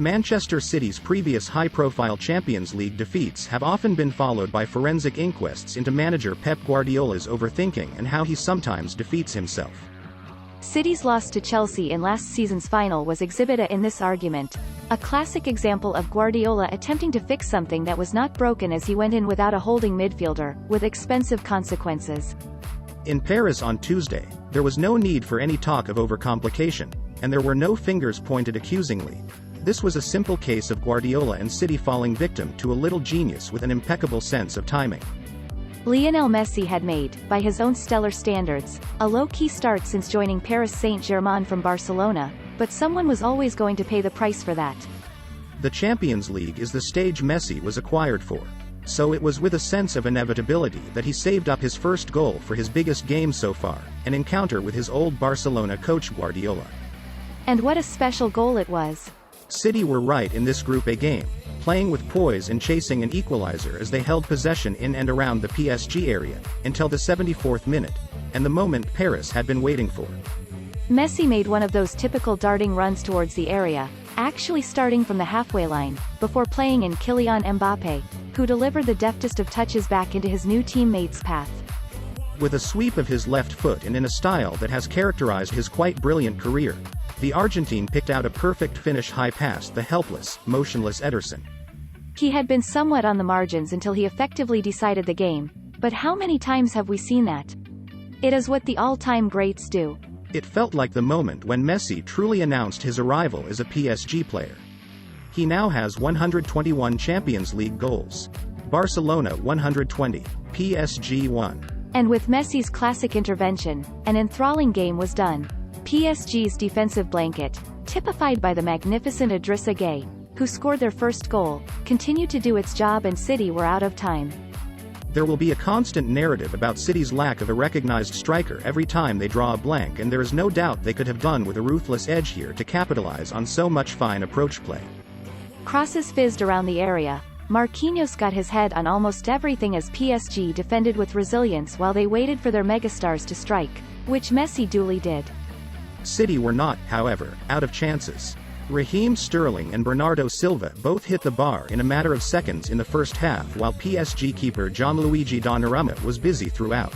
Manchester City's previous high-profile Champions League defeats have often been followed by forensic inquests into manager Pep Guardiola's overthinking and how he sometimes defeats himself. City's loss to Chelsea in last season's final was exhibit A in this argument, a classic example of Guardiola attempting to fix something that was not broken as he went in without a holding midfielder, with expensive consequences. In Paris on Tuesday, there was no need for any talk of overcomplication, and there were no fingers pointed accusingly. This was a simple case of Guardiola and City falling victim to a little genius with an impeccable sense of timing. Lionel Messi had made, by his own stellar standards, a low-key start since joining Paris Saint-Germain from Barcelona, but someone was always going to pay the price for that. The Champions League is the stage Messi was acquired for. So it was with a sense of inevitability that he saved up his first goal for his biggest game so far, an encounter with his old Barcelona coach Guardiola. And what a special goal it was. City were right in this Group A game, playing with poise and chasing an equalizer as they held possession in and around the PSG area, until the 74th minute, and the moment Paris had been waiting for. Messi made one of those typical darting runs towards the area, actually starting from the halfway line, before playing in Kylian Mbappé, who delivered the deftest of touches back into his new teammate's path. With a sweep of his left foot and in a style that has characterized his quite brilliant career, the Argentine picked out a perfect finish high past the helpless, motionless Ederson. He had been somewhat on the margins until he effectively decided the game, but how many times have we seen that? It is what the all-time greats do. It felt like the moment when Messi truly announced his arrival as a PSG player. He now has 121 Champions League goals. Barcelona 120, PSG 1. And with Messi's classic intervention, an enthralling game was done. PSG's defensive blanket, typified by the magnificent Idrissa Gueye, who scored their first goal, continued to do its job and City were out of time. There will be a constant narrative about City's lack of a recognized striker every time they draw a blank, and there is no doubt they could have done with a ruthless edge here to capitalize on so much fine approach play. Crosses fizzed around the area. Marquinhos got his head on almost everything as PSG defended with resilience while they waited for their megastars to strike, which Messi duly did. City were not, however, out of chances. Raheem Sterling and Bernardo Silva both hit the bar in a matter of seconds in the first half, while PSG keeper Gianluigi Donnarumma was busy throughout.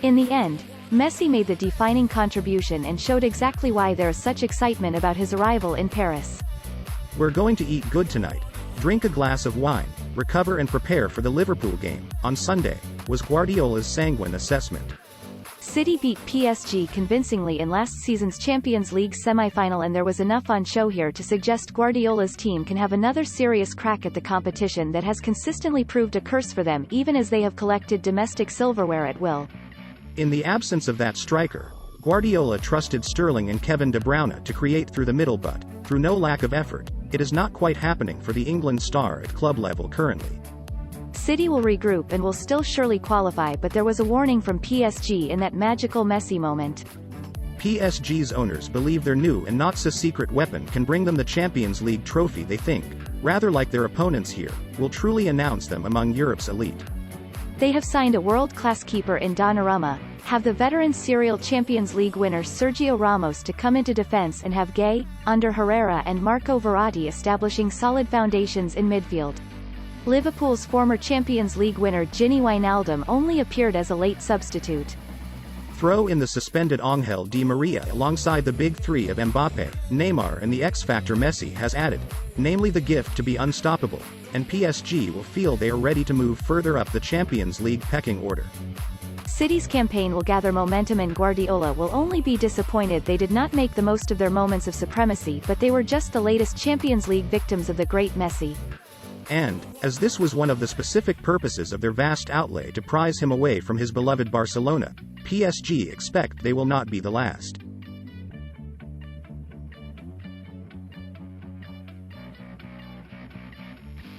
In the end, Messi made the defining contribution and showed exactly why there is such excitement about his arrival in Paris. We're going to eat good tonight, drink a glass of wine, recover and prepare for the Liverpool game on Sunday, was Guardiola's sanguine assessment. City beat PSG convincingly in last season's Champions League semi-final, and there was enough on show here to suggest Guardiola's team can have another serious crack at the competition that has consistently proved a curse for them even as they have collected domestic silverware at will. In the absence of that striker, Guardiola trusted Sterling and Kevin De Bruyne to create through the middle, but, through no lack of effort, it is not quite happening for the England star at club level currently. City will regroup and will still surely qualify, but there was a warning from PSG in that magical Messi moment. PSG's owners believe their new and not-so-secret weapon can bring them the Champions League trophy. They think, rather like their opponents here, will truly announce them among Europe's elite. They have signed a world-class keeper in Donnarumma, have the veteran serial Champions League winner Sergio Ramos to come into defense, and have Gueye, Ander Herrera and Marco Verratti establishing solid foundations in midfield. Liverpool's former Champions League winner Gini Wijnaldum only appeared as a late substitute. Throw in the suspended Angel Di Maria alongside the big three of Mbappé, Neymar and the X-factor Messi has added, namely the gift to be unstoppable, and PSG will feel they are ready to move further up the Champions League pecking order. City's campaign will gather momentum and Guardiola will only be disappointed they did not make the most of their moments of supremacy, but they were just the latest Champions League victims of the great Messi. And, as this was one of the specific purposes of their vast outlay to prize him away from his beloved Barcelona, PSG expect they will not be the last.